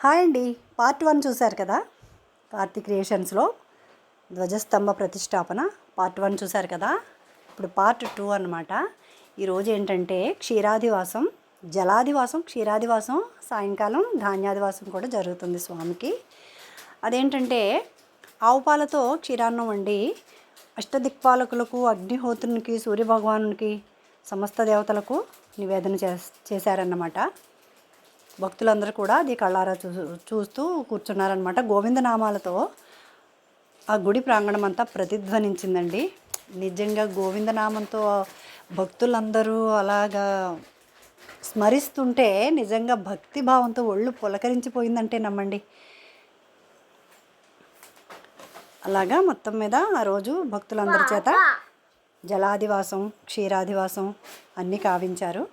Hi అండి. Part 1 చూశారు కదా, కార్తీక్ క్రియేషన్స్లో ధ్వజస్తంభ ప్రతిష్టాపన పార్ట్ 1 చూశారు కదా. ఇప్పుడు పార్ట్ 2 అన్నమాట. ఈరోజు ఏంటంటే క్షీరాదివాసం, జలాదివాసం, క్షీరాదివాసం, సాయంకాలం ధాన్యాదివాసం కూడా జరుగుతుంది స్వామికి. అదేంటంటే ఆవు పాలతో క్షీరాన్నం వండి అష్టదిక్పాలకులకు, అగ్నిహోత్రునికి, సూర్యభగవానునికి, సమస్త దేవతలకు నివేదన చేశారన్నమాట. భక్తులందరూ కూడా అది కళ్ళారా చూస్తూ కూర్చున్నారనమాట. గోవిందనామాలతో ఆ గుడి ప్రాంగణం అంతా ప్రతిధ్వనించిందండి. నిజంగా గోవిందనామంతో భక్తులందరూ అలాగా స్మరిస్తుంటే నిజంగా భక్తిభావంతో ఒళ్ళు పులకరించిపోయిందంటే నమ్మండి. అలాగా మొత్తం మీద ఆ రోజు భక్తులందరి చేత జలాదివాసం, క్షీరాదివాసం అన్నీ కావించారు.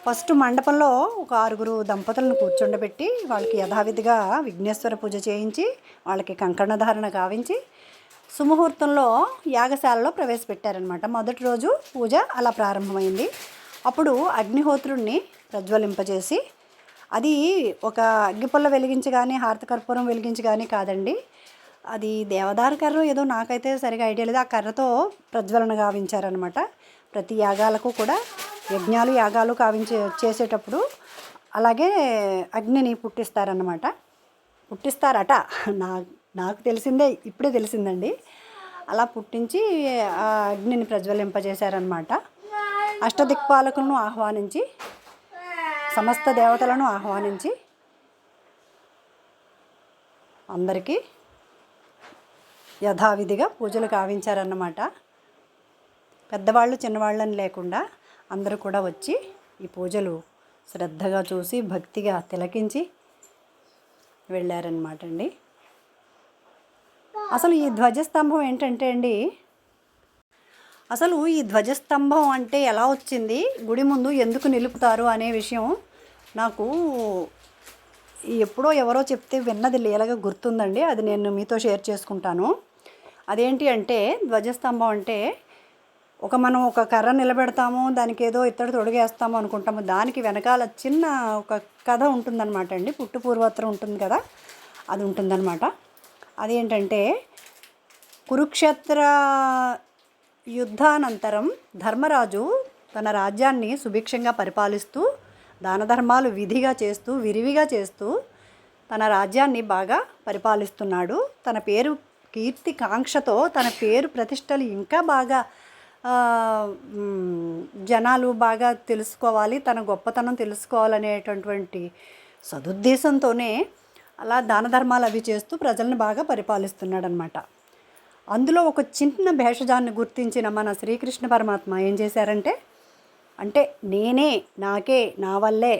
ఫస్ట్ మండపంలో ఒక 6 దంపతులను కూర్చుండబెట్టి వాళ్ళకి యథావిధిగా విఘ్నేశ్వర పూజ చేయించి వాళ్ళకి కంకణధారణ కావించి సుముహూర్తంలో యాగశాలలో ప్రవేశపెట్టారనమాట. మొదటి రోజు పూజ అలా ప్రారంభమైంది. అప్పుడు అగ్నిహోత్రుణ్ణి ప్రజ్వలింపజేసి, అది ఒక అగ్గిపుల్ల వెలిగించి కానీ హారతి కర్పూరం వెలిగించి కానీ కాదండి, అది దేవదారు కర్ర ఏదో నాకైతే సరిగా ఐడియా లేదు, ఆ కర్రతో ప్రజ్వలన గావించారనమాట. ప్రతి యాగాలకు కూడా యజ్ఞాలు యాగాలు చేసేటప్పుడు అలాగే అగ్నిని పుట్టిస్తారన్నమాట. పుట్టిస్తారట, నాకు తెలిసిందే, ఇప్పుడే తెలిసిందండి. అలా పుట్టించి ఆ అగ్నిని ప్రజ్వలింపజేశారనమాట. అష్టదిక్పాలకులను ఆహ్వానించి, సమస్త దేవతలను ఆహ్వానించి అందరికీ యథావిధిగా పూజలు కావించారన్నమాట. పెద్దవాళ్ళు చిన్నవాళ్ళని లేకుండా అందరూ కూడా వచ్చి ఈ పూజలు శ్రద్ధగా చూసి భక్తిగా తిలకించి వెళ్ళారనమాట అండి. అసలు ఈ ధ్వజస్తంభం ఏంటంటే అండి, అసలు ఈ ధ్వజస్తంభం అంటే ఎలా వచ్చింది, గుడి ముందు ఎందుకు నిలుపుతారు అనే విషయం నాకు ఎప్పుడో ఎవరో చెప్తే విన్నది లీలగా గుర్తుందండి. అది నేను మీతో షేర్ చేసుకుంటాను. అదేంటి అంటే, ధ్వజస్తంభం అంటే మనం ఒక కర్ర నిలబెడతాము, దానికి ఏదో ఇత్తడి తొడిగేస్తాము అనుకుంటాము. దానికి వెనకాల చిన్న ఒక కథ ఉంటుందన్నమాట అండి. పుట్టు పూర్వోత్తరం ఉంటుంది కదా, అది ఉంటుందన్నమాట. అదేంటంటే, కురుక్షేత్ర యుద్ధానంతరం ధర్మరాజు తన రాజ్యాన్ని సుభిక్షంగా పరిపాలిస్తూ, దాన ధర్మాలు విరివిగా చేస్తూ తన రాజ్యాన్ని బాగా పరిపాలిస్తున్నాడు. తన పేరు కీర్తి కాంక్షతో తన పేరు ప్రతిష్టలు ఇంకా బాగా జనాలు బాగా తెలుసుకోవాలి, తన గొప్పతనం తెలుసుకోవాలనేటటువంటి సదుద్దేశంతోనే అలా దాన ధర్మాలు అవి చేస్తూ ప్రజల్ని బాగా పరిపాలిస్తున్నాడు అనమాట. అందులో ఒక చిన్న భేషజాన్ని గుర్తించిన మన శ్రీకృష్ణ పరమాత్మ ఏం చేశారంటే, అంటే నాకే, నా వల్లే,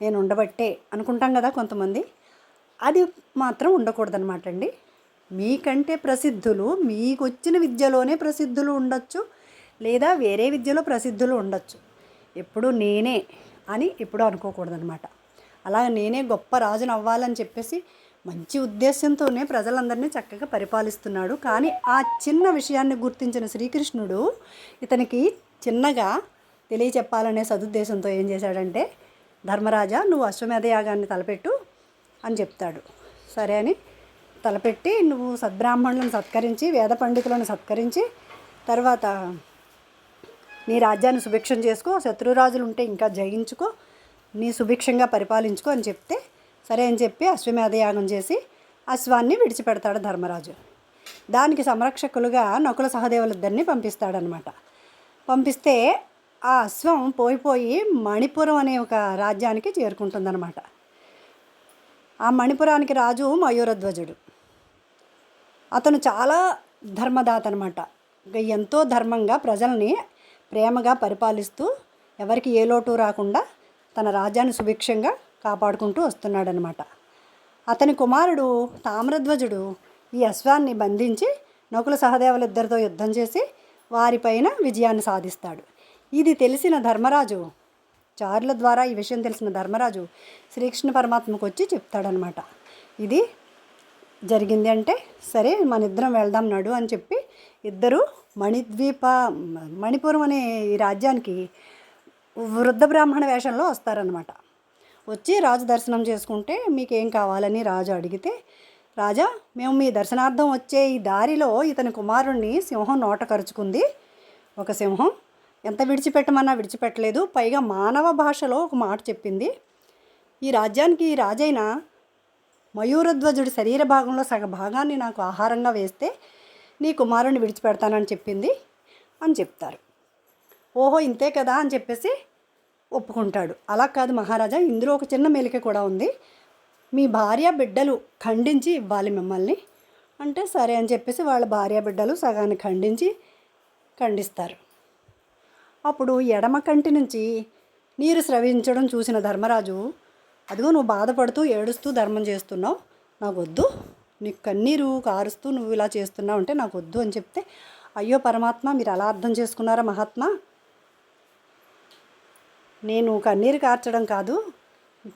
నేను ఉండబట్టే అనుకుంటాం కదా కొంతమంది, అది మాత్రం ఉండకూడదనమాట అండి. మీకంటే ప్రసిద్ధులు, మీకు వచ్చిన విద్యలోనే ప్రసిద్ధులు ఉండొచ్చు, లేదా వేరే విద్యలో ప్రసిద్ధులు ఉండొచ్చు. ఎప్పుడు నేనే అని ఎప్పుడూ అనుకోకూడదనమాట. అలా నేనే గొప్ప రాజును అవ్వాలని చెప్పేసి మంచి ఉద్దేశంతోనే ప్రజలందరినీ చక్కగా పరిపాలిస్తున్నాడు. కానీ ఆ చిన్న విషయాన్ని గుర్తించిన శ్రీకృష్ణుడు ఇతనికి చిన్నగా తెలియచెప్పాలనే సదుద్దేశంతో ఏం చేశాడంటే, ధర్మరాజా, నువ్వు అశ్వమేధ యాగాన్ని తలపెట్టు అని చెప్తాడు. సరే అని తలపెట్టి, నువ్వు సద్బ్రాహ్మణులను సత్కరించి, వేద పండితులను సత్కరించి, తర్వాత నీ రాజ్యాన్ని సుభిక్షం చేసుకో, శత్రురాజులు ఉంటే ఇంకా జయించుకో, నీ సుభిక్షంగా పరిపాలించుకో అని చెప్తే, సరే అని చెప్పి అశ్వమేధయాగం చేసి అశ్వాన్ని విడిచిపెడతాడు ధర్మరాజు. దానికి సంరక్షకులుగా నకుల సహదేవులిద్దరిని పంపిస్తాడనమాట. పంపిస్తే ఆ అశ్వం పోయి మణిపురం అనే ఒక రాజ్యానికి చేరుకుంటుందన్నమాట. ఆ మణిపురానికి రాజు మయూరధ్వజుడు. అతను చాలా ధర్మదాత అనమాట. ఎంతో ధర్మంగా ప్రజల్ని ప్రేమగా పరిపాలిస్తూ ఎవరికి ఏ లోటు రాకుండా తన రాజ్యాన్ని సుభిక్షంగా కాపాడుకుంటూ వస్తున్నాడనమాట. అతని కుమారుడు తామ్రధ్వజుడు ఈ అశ్వాన్ని బంధించి నకుల సహదేవులిద్దరితో యుద్ధం చేసి వారిపైన విజయాన్ని సాధిస్తాడు. ఇది తెలిసిన ధర్మరాజు, చారుల ద్వారా ఈ విషయం తెలిసిన ధర్మరాజు శ్రీకృష్ణ పరమాత్మకు వచ్చి చెప్తాడనమాట. ఇది జరిగింది అంటే, సరే మన ఇద్దరం వెళ్దాం నడు అని చెప్పి ఇద్దరు మణిపురం అనే ఈ రాజ్యానికి వృద్ధ బ్రాహ్మణ వేషంలో వస్తారనమాట. వచ్చి రాజు దర్శనం చేసుకుంటే మీకేం కావాలని రాజు అడిగితే, రాజా మేము మీ దర్శనార్థం వచ్చే ఈ దారిలో ఇతని కుమారుణ్ణి సింహం నోట కరుచుకుంది. ఒక సింహం ఎంత విడిచిపెట్టమన్నా విడిచిపెట్టలేదు. పైగా మానవ భాషలో ఒక మాట చెప్పింది, ఈ రాజ్యానికి రాజైన మయూరధ్వజుడి శరీర భాగంలో సగ భాగాన్ని నాకు ఆహారంగా వేస్తే నీ కుమారుణ్ణి విడిచిపెడతానని చెప్పింది అని చెప్తారు. ఓహో ఇంతే కదా అని చెప్పేసి ఒప్పుకుంటాడు. అలా కాదు మహారాజా, ఇందులో ఒక చిన్న మెలిక కూడా ఉంది. మీ భార్య బిడ్డలు ఖండించి ఇవ్వాలి మిమ్మల్ని అంటే, సరే అని చెప్పేసి వాళ్ళ భార్య బిడ్డలు సగాన్ని ఖండిస్తారు. అప్పుడు ఎడమ కంటి నుంచి నీరు స్రవించడం చూసిన ధర్మరాజు, అదిగో నువ్వు బాధపడుతూ ఏడుస్తూ ధర్మం చేస్తున్నావు, నాకు వద్దు, నీకు కన్నీరు కారుస్తూ నువ్వు ఇలా చేస్తున్నావు అంటే నాకు వద్దు అని చెప్తే, అయ్యో పరమాత్మ మీరు అలా అర్థం చేసుకున్నారా మహాత్మా, నేను కన్నీరు కార్చడం కాదు,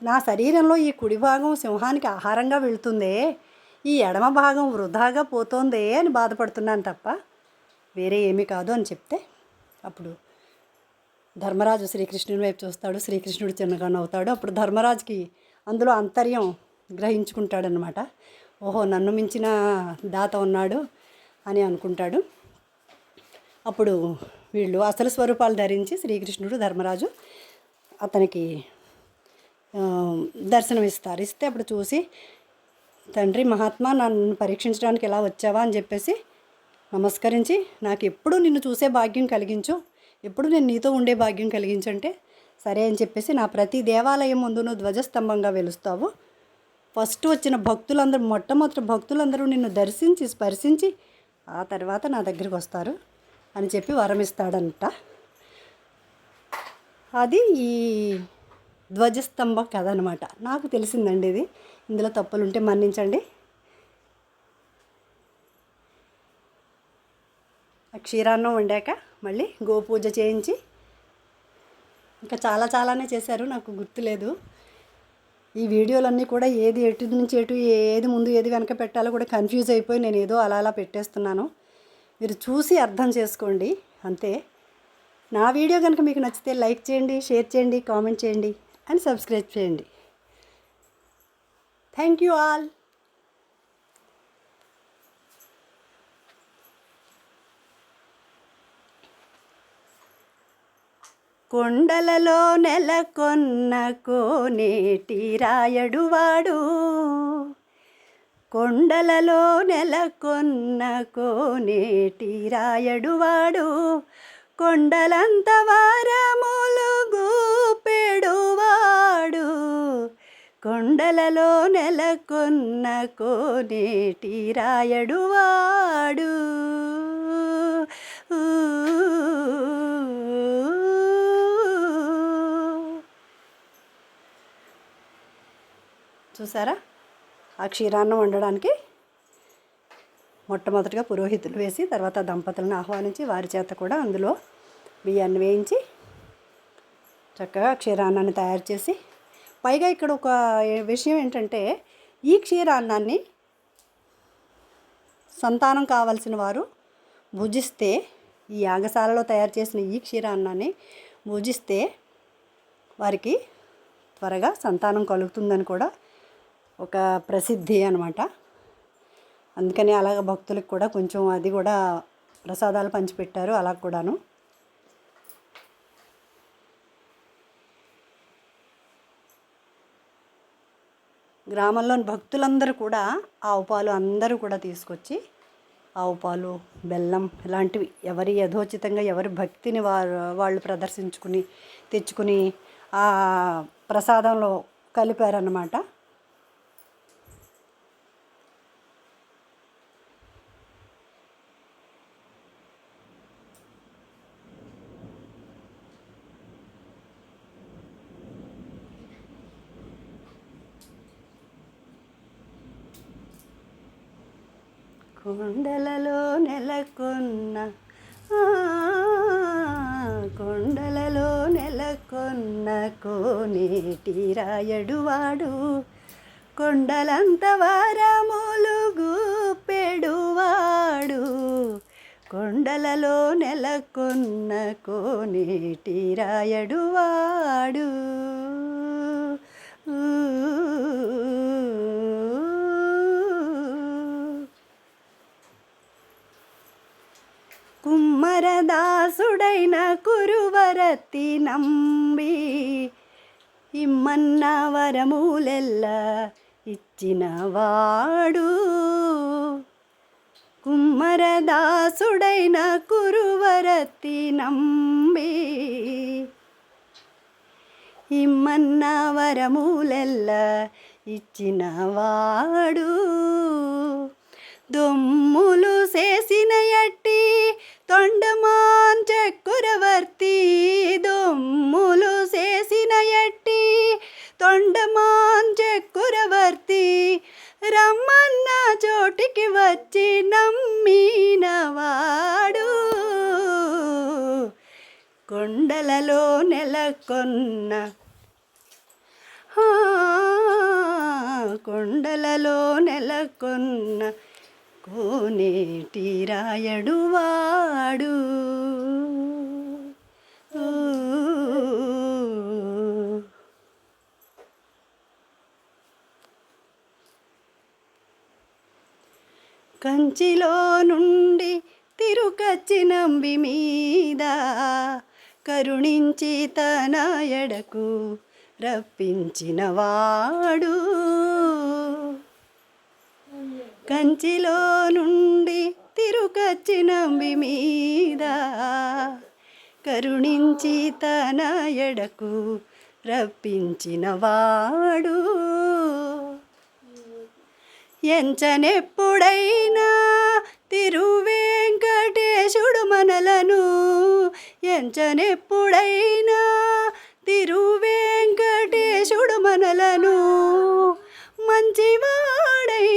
నా శరీరంలో ఈ కుడి భాగం సింహానికి ఆహారంగా వెళుతుందే, ఈ ఎడమ భాగం వృధాగా పోతోందే అని బాధపడుతున్నాను తప్ప వేరే ఏమీ కాదు అని చెప్తే, అప్పుడు ధర్మరాజు శ్రీకృష్ణుని వైపు చూస్తాడు. శ్రీకృష్ణుడు చిన్నగా నవ్వుతాడు. అప్పుడు ధర్మరాజుకి అందులో అంతర్యం గ్రహించుకుంటాడనమాట. ఓహో నన్ను మించిన దాత ఉన్నాడు అని అనుకుంటాడు. అప్పుడు వీళ్ళు అసలు స్వరూపాలు ధరించి శ్రీకృష్ణుడు ధర్మరాజు అతనికి దర్శనం ఇస్తారు. ఇస్తే అప్పుడు చూసి, తండ్రి మహాత్మా నన్ను పరీక్షించడానికి ఎలా వచ్చావా అని చెప్పేసి నమస్కరించి, నాకు ఎప్పుడు నిన్ను చూసే భాగ్యం కలిగించు, ఎప్పుడు నేను నీతో ఉండే భాగ్యం కలిగించంటే సరే అని చెప్పేసి, నా ప్రతి దేవాలయం ముందు నువ్వు ధ్వజస్తంభంగా వెలుస్తావు, ఫస్ట్ వచ్చిన భక్తులందరూ మొట్టమొదటి భక్తులందరూ నిన్ను దర్శించి స్పర్శించి ఆ తర్వాత నా దగ్గరికి వస్తారు అని చెప్పి వరమిస్తాడంట. అది ఈ ధ్వజస్తంభ కథ అనమాట. నాకు తెలిసిందండి ఇది, ఇందులో తప్పులుంటే మన్నించండి. క్షీరాన్నం వండాక మళ్ళీ గోపూజ చేయించి ఇంకా చాలానే చేశారు, నాకు గుర్తులేదు. ఈ వీడియోలన్నీ కూడా ఏది ఎటు నుంచి ఎటు, ఏది ముందు ఏది వెనక పెట్టాలో కూడా కన్ఫ్యూజ్ అయిపోయి నేను ఏదో అలా పెట్టేస్తున్నాను. మీరు చూసి అర్థం చేసుకోండి అంతే. నా వీడియో కనుక మీకు నచ్చితే లైక్ చేయండి, షేర్ చేయండి, కామెంట్ చేయండి అండ్ సబ్స్క్రైబ్ చేయండి. Thank you all. కొండలలో నెలకొన్న కోనేటి రాయడువాడు, కొండలలో నెలకొన్న కోనేటి రాయడువాడు, కొండలంత వారములు గూపెడువాడు, కొండలలో నెలకొన్న కోనేటి రాయడువాడు. చూసారా, ఆ క్షీరాన్నం వండడానికి మొట్టమొదటిగా పురోహితులు వేసి తర్వాత దంపతులను ఆహ్వానించి వారి చేత కూడా అందులో బియ్యాన్ని వేయించి చక్కగా క్షీరాన్నాన్ని తయారు చేసి, పైగా ఇక్కడ ఒక విషయం ఏంటంటే, ఈ క్షీరాన్నాన్ని సంతానం కావాల్సిన వారు భుజిస్తే, ఈ యాగశాలలో తయారు చేసిన ఈ క్షీరాన్నాన్ని భుజిస్తే వారికి త్వరగా సంతానం కలుగుతుందని కూడా ఒక ప్రసిద్ధి అనమాట. అందుకని అలాగ భక్తులకు కూడా కొంచెం అది కూడా ప్రసాదాలు పంచిపెట్టారు అలా కూడాను. గ్రామంలోని భక్తులందరూ కూడా ఆవు పాలు అందరూ కూడా తీసుకొచ్చి, ఆవు పాలు, బెల్లం ఇలాంటివి ఎవరి యథోచితంగా ఎవరి భక్తిని వాళ్ళు ప్రదర్శించుకుని తెచ్చుకుని ఆ ప్రసాదంలో కలిపారన్నమాట. కొండలలో నెలకొన్న కొండలలో నెలకొన్న కోనేటి రాయడువాడు, కొండలంత వారములు గూపెడువాడు, కొండలలో నెలకొన్న కోనేటి రాయడువాడు. కుమ్మరదాసుడైన కురువరతి నంబి ఇమ్మన్న వరములెల్ల ఇచ్చినవాడు. కుమ్మరదాసుడైన కురువరతి నంబి ఇమ్మన్న వరములెల్ల ఇచ్చినవాడు. దొమ్ములు చేసిన ఎట్టి తొండమాన్ చక్రవర్తి, దొమ్ములు చేసిన ఎట్టి తొండమాన్ చక్రవర్తి, రమ్మన్న చోటికి వచ్చి నమ్మినవాడు. కొండలలో నెలకొన్న కొండలలో నెలకొన్న కోనేటి రాయడు వాడు. కంచిలో నుండి తిరుకచ్చి నంబి మీద కరుణించి తన ఎడకు రప్పించినవాడు. కంచిలో నుండి తిరుకచ్చి నంబి మీద కరుణించి తన ఎడకు రప్పించినవాడు. ఎంచనెప్పుడైనా తిరువేంకటేశుడు మనలను, ఎంచనెప్పుడైనా తిరువేంకటేశుడు మనలను మంచివాడై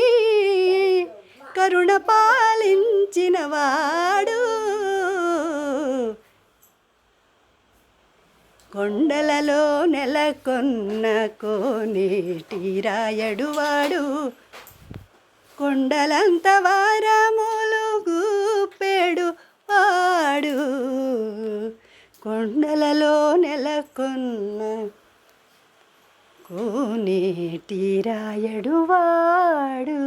కరుణ పాలించినవాడు. కొండలలో నెలకొన్న కోనేటి రాయడు వాడు. కొండలంత వారములు గూపెడు వాడు. కొండలలో నెలకొన్న కోనేటి రాయడు వాడు.